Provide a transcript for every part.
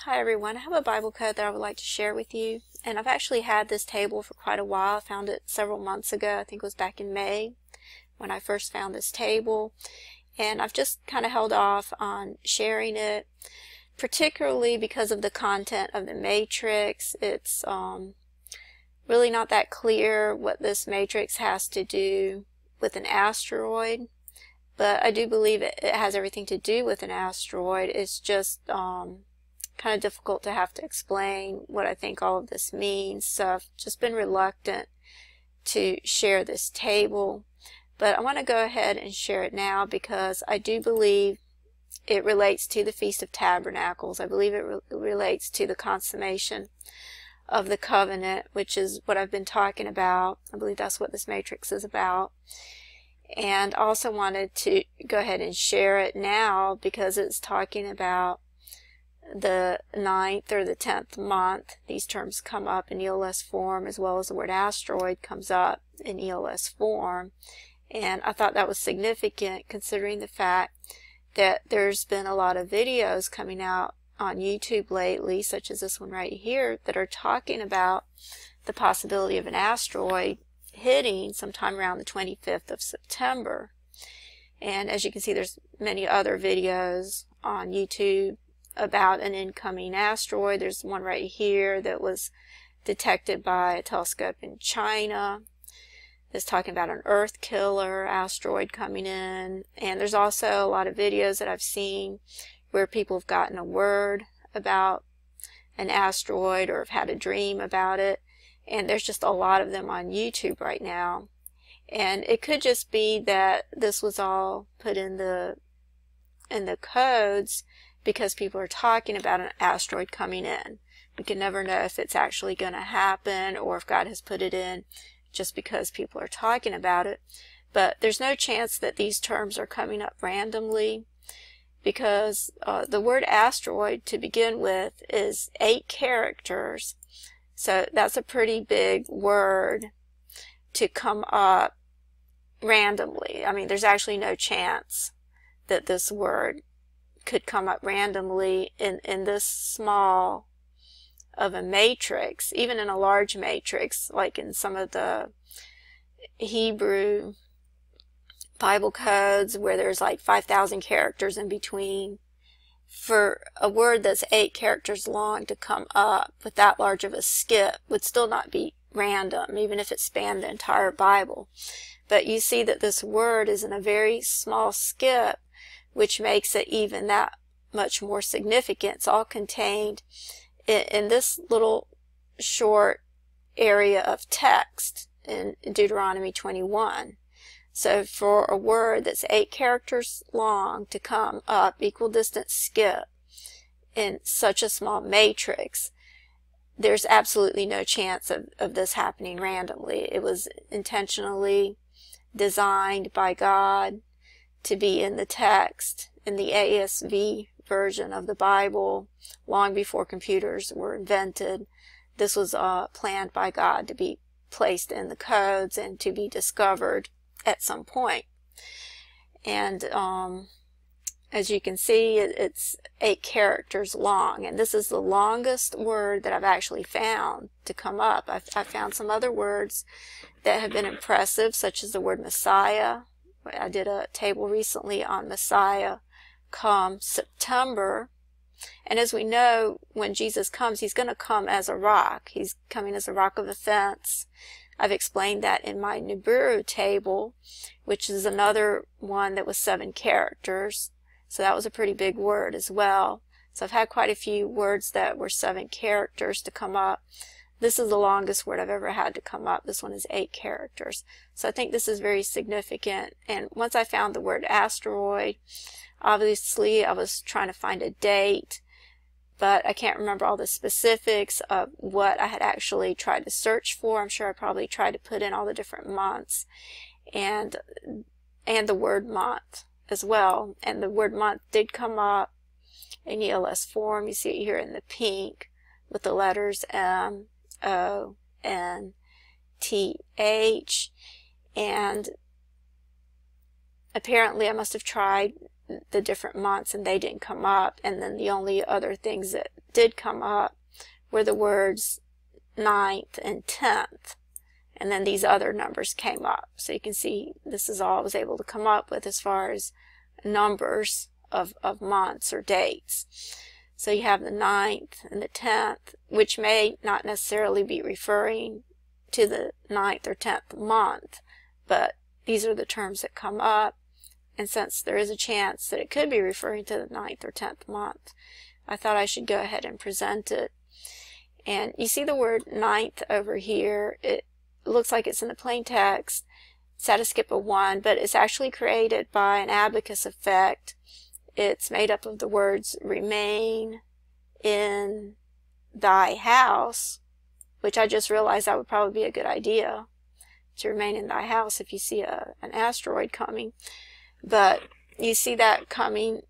Hi everyone, I have a Bible code that I would like to share with you, and I've actually had this table for quite a while. I found it several months ago. I think it was back in May when I first found this table, and I've just kind of held off on sharing it, particularly because of the content of the matrix. It's really not that clear what this matrix has to do with an asteroid, but I do believe it has everything to do with an asteroid. It's just kind of difficult to have to explain what I think all of this means, so I've just been reluctant to share this table, but I want to go ahead and share it now because I do believe it relates to the Feast of Tabernacles. I believe it relates to the consummation of the covenant, which is what I've been talking about. I believe that's what this matrix is about. And also wanted to go ahead and share it now because it's talking about the 9th or the 10th month. These terms come up in ELS form, as well as the word asteroid comes up in ELS form. And I thought that was significant considering the fact that there's been a lot of videos coming out on YouTube lately, such as this one right here, that are talking about the possibility of an asteroid hitting sometime around the 25th of September. And as you can see, there's many other videos on YouTube about an incoming asteroid. There's one right here that was detected by a telescope in China that's talking about an Earth killer asteroid coming in. And there's also a lot of videos that I've seen where people have gotten a word about an asteroid or have had a dream about it. And there's just a lot of them on YouTube right now. And it could just be that this was all put in the codes because people are talking about an asteroid coming in. We can never know if it's actually going to happen or if God has put it in just because people are talking about it. But there's no chance that these terms are coming up randomly, because the word asteroid to begin with is 8 characters. So that's a pretty big word to come up randomly. I mean, there's actually no chance that this word could come up randomly in this small of a matrix. Even in a large matrix, like in some of the Hebrew Bible codes where there's like 5,000 characters in between, for a word that's 8 characters long to come up with that large of a skip would still not be random, even if it spanned the entire Bible. But you see that this word is in a very small skip, which makes it even that much more significant. It's all contained in this little short area of text in Deuteronomy 21. So for a word that's 8 characters long to come up equal distance skip in such a small matrix, there's absolutely no chance of this happening randomly. It was intentionally designed by God to be in the text, in the ASV version of the Bible, long before computers were invented. This was planned by God to be placed in the codes and to be discovered at some point. And as you can see, it's 8 characters long, and this is the longest word that I've actually found to come up. I've found some other words that have been impressive, such as the word Messiah. I did a table recently on Messiah come September. And as we know, when Jesus comes, he's going to come as a rock. He's coming as a rock of offense. I've explained that in my Nibiru table, which is another one that was 7 characters. So that was a pretty big word as well. So I've had quite a few words that were 7 characters to come up. This is the longest word I've ever had to come up. This one is 8 characters. So I think this is very significant. And once I found the word asteroid, obviously I was trying to find a date, but I can't remember all the specifics of what I had actually tried to search for. I'm sure I probably tried to put in all the different months and the word month as well. And the word month did come up in ELS form. You see it here in the pink with the letters M, O, N, T, H. And apparently I must have tried the different months and they didn't come up, and then the only other things that did come up were the words 9th and 10th. And then these other numbers came up. So you can see this is all I was able to come up with as far as numbers of months or dates. So you have the 9th and the 10th, which may not necessarily be referring to the 9th or 10th month, but these are the terms that come up. And since there is a chance that it could be referring to the 9th or 10th month, I thought I should go ahead and present it. And you see the word 9th over here. It looks like it's in the plain text. It's had to skip a 1, but it's actually created by an abacus effect. It's made up of the words remain in thy house, which I just realized that would probably be a good idea, to remain in thy house if you see an asteroid coming. But you see that coming,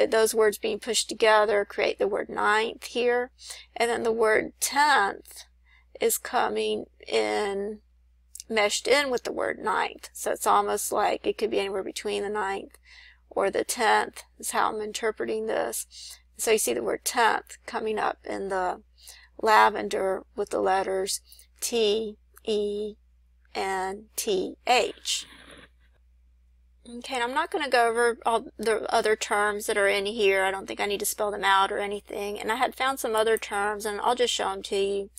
those words being pushed together create the word 9th here. And then the word 10th is coming in, meshed in with the word 9th. So it's almost like it could be anywhere between the 9th or the 10th is how I'm interpreting this. So you see the word 10th coming up in the lavender with the letters T, E, and TH. Okay, and I'm not going to go over all the other terms that are in here. I don't think I need to spell them out or anything. And I had found some other terms, and I'll just show them to you.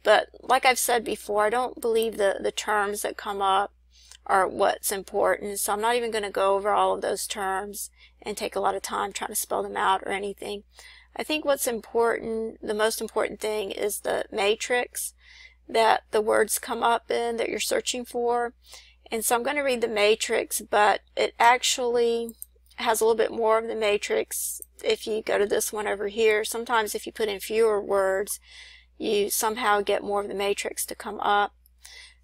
But like I've said before, I don't believe the terms that come up are what's important. So I'm not even going to go over all of those terms and take a lot of time trying to spell them out or anything. I think what's important, the most important thing, is the matrix that the words come up in that you're searching for. And so I'm going to read the matrix, but it actually has a little bit more of the matrix if you go to this one over here. Sometimes if you put in fewer words, you somehow get more of the matrix to come up.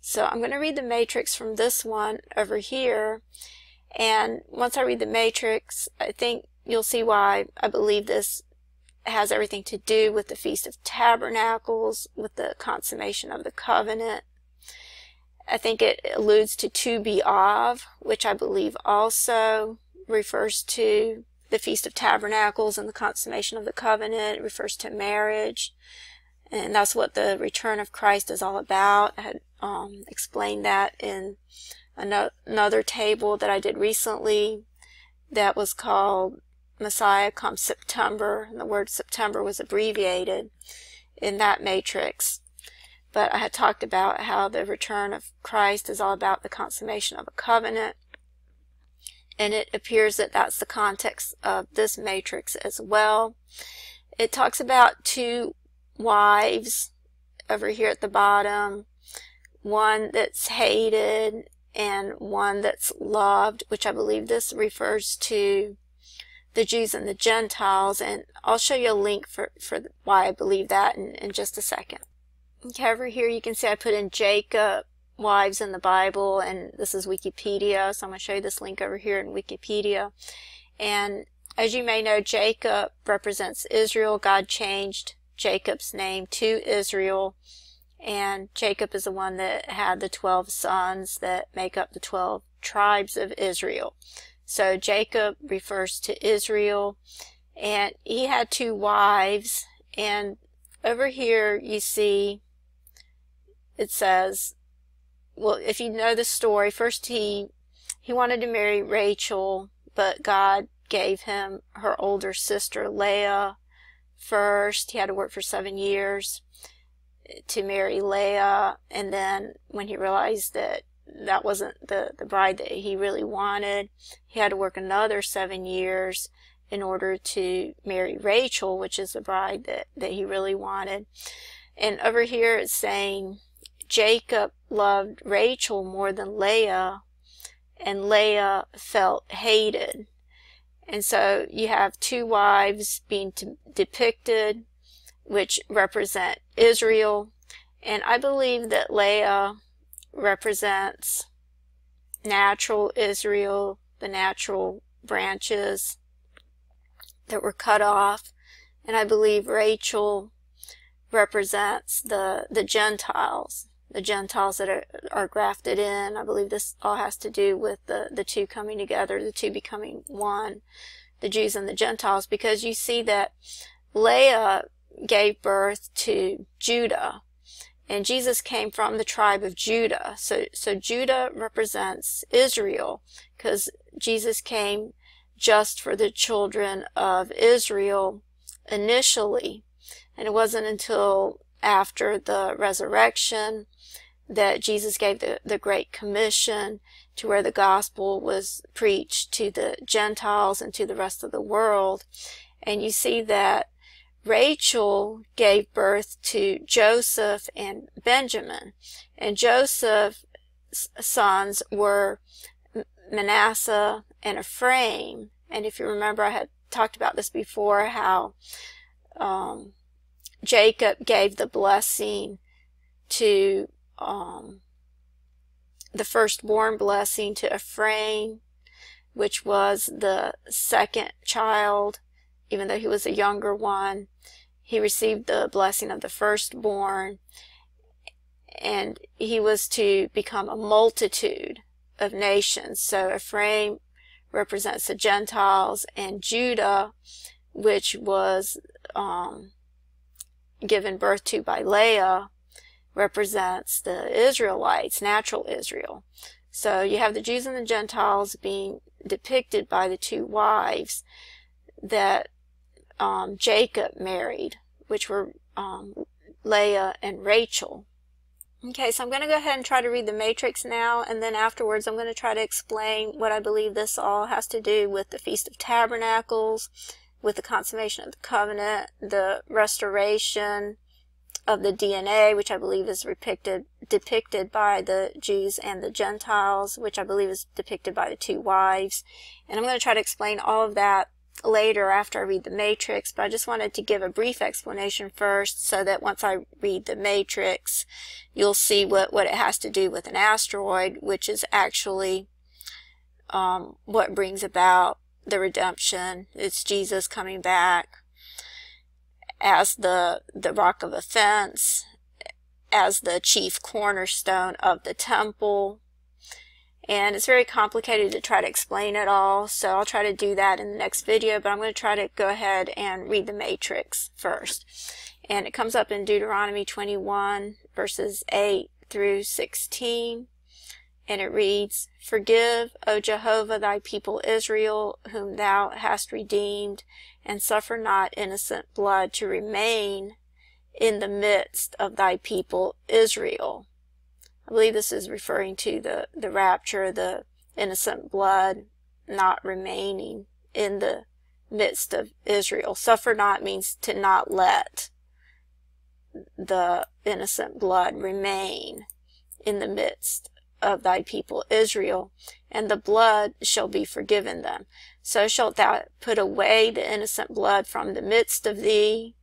So I'm going to read the matrix from this one over here. And once I read the matrix, I think you'll see why I believe this has everything to do with the Feast of Tabernacles, with the consummation of the covenant. I think it alludes to Tu B'Av, which I believe also refers to the Feast of Tabernacles and the consummation of the covenant. It refers to marriage, and that's what the return of Christ is all about. I had explained that in another table that I did recently that was called Messiah Come September, and the word September was abbreviated in that matrix. But I had talked about how the return of Christ is all about the consummation of a covenant. And it appears that that's the context of this matrix as well. It talks about 2 wives over here at the bottom. One that's hated and one that's loved, which I believe this refers to the Jews and the Gentiles. And I'll show you a link for why I believe that in just a second. Okay, over here you can see I put in Jacob, wives in the Bible, and this is Wikipedia, so I'm going to show you this link over here in Wikipedia. And as you may know, Jacob represents Israel. God changed Jacob's name to Israel, and Jacob is the one that had the 12 sons that make up the 12 tribes of Israel. So Jacob refers to Israel, and he had 2 wives, and over here you see it says, well, if you know the story, first he wanted to marry Rachel, but God gave him her older sister Leah first. He had to work for 7 years to marry Leah, and then when he realized that that wasn't the bride that he really wanted, he had to work another 7 years in order to marry Rachel, which is the bride that he really wanted. And over here it's saying Jacob loved Rachel more than Leah, and Leah felt hated. And so you have 2 wives being depicted, which represent Israel. And I believe that Leah represents natural Israel, the natural branches that were cut off. And I believe Rachel represents the Gentiles. The Gentiles that are grafted in. I believe this all has to do with the 2 coming together, the 2 becoming one, the Jews and the Gentiles, because you see that Leah gave birth to Judah. And Jesus came from the tribe of Judah. So Judah represents Israel, because Jesus came just for the children of Israel initially. And it wasn't until after the resurrection that Jesus gave the Great Commission, to where the gospel was preached to the Gentiles and to the rest of the world. And you see that Rachel gave birth to Joseph and Benjamin. And Joseph's sons were Manasseh and Ephraim. And if you remember, I had talked about this before, how Jacob gave the blessing to the firstborn blessing to Ephraim, which was the second child. Even though he was a younger one, he received the blessing of the firstborn, and he was to become a multitude of nations. So Ephraim represents the Gentiles, and Judah, which was given birth to by Leah, represents the Israelites, natural Israel. So you have the Jews and the Gentiles being depicted by the two wives that Jacob married, which were Leah and Rachel. Okay, so I'm going to go ahead and try to read the matrix now, and then afterwards I'm going to try to explain what I believe this all has to do with the Feast of Tabernacles, with the consummation of the covenant, the restoration of the DNA, which I believe is depicted by the Jews and the Gentiles, which I believe is depicted by the two wives. And I'm going to try to explain all of that later after I read the matrix, but I just wanted to give a brief explanation first, so that once I read the matrix, you'll see what it has to do with an asteroid, which is actually what brings about the redemption. It's Jesus coming back as the rock of offense, as the chief cornerstone of the temple. And it's very complicated to try to explain it all, so I'll try to do that in the next video, but I'm going to try to go ahead and read the matrix first. And it comes up in Deuteronomy 21, verses 8 through 16, and it reads, "Forgive, O Jehovah, thy people Israel, whom thou hast redeemed, and suffer not innocent blood to remain in the midst of thy people Israel." I believe this is referring to the rapture, the innocent blood not remaining in the midst of Israel. Suffer not means to not let the innocent blood remain in the midst of thy people Israel, and the blood shall be forgiven them. So shalt thou put away the innocent blood from the midst of thee.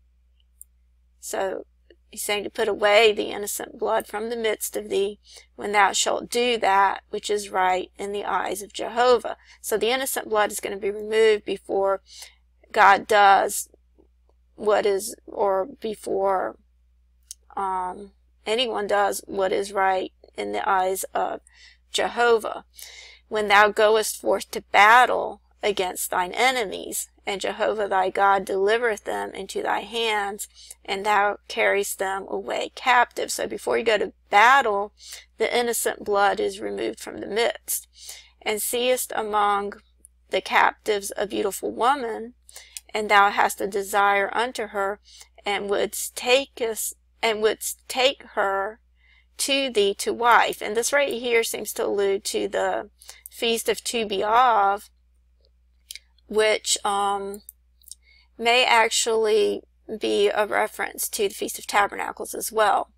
So he's saying to put away the innocent blood from the midst of thee, when thou shalt do that which is right in the eyes of Jehovah. So the innocent blood is going to be removed before God does what is, or before anyone does what is right in the eyes of Jehovah. When thou goest forth to battle against thine enemies, and Jehovah thy God delivereth them into thy hands, and thou carriest them away captive. So before you go to battle, the innocent blood is removed from the midst. And seest among the captives a beautiful woman, and thou hast a desire unto her, and wouldst take her to thee to wife. And this right here seems to allude to the Feast of Tabernacles, which may actually be a reference to the Feast of Tabernacles as well.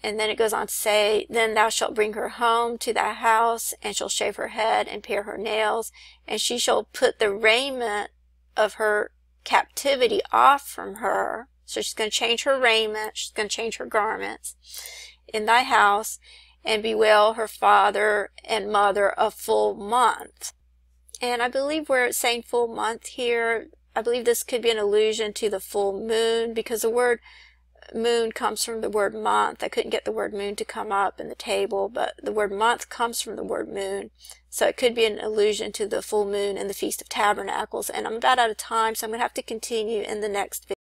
And then it goes on to say, "Then thou shalt bring her home to thy house, and shall shave her head, and pare her nails, and she shall put the raiment of her captivity off from her." So she's going to change her raiment, she's going to change her garments in thy house, and bewail her father and mother a full month. And I believe where it's saying full month here, I believe this could be an allusion to the full moon, because the word moon comes from the word month. I couldn't get the word moon to come up in the table, but the word month comes from the word moon. So it could be an allusion to the full moon and the Feast of Tabernacles. And I'm about out of time, so I'm going to have to continue in the next video.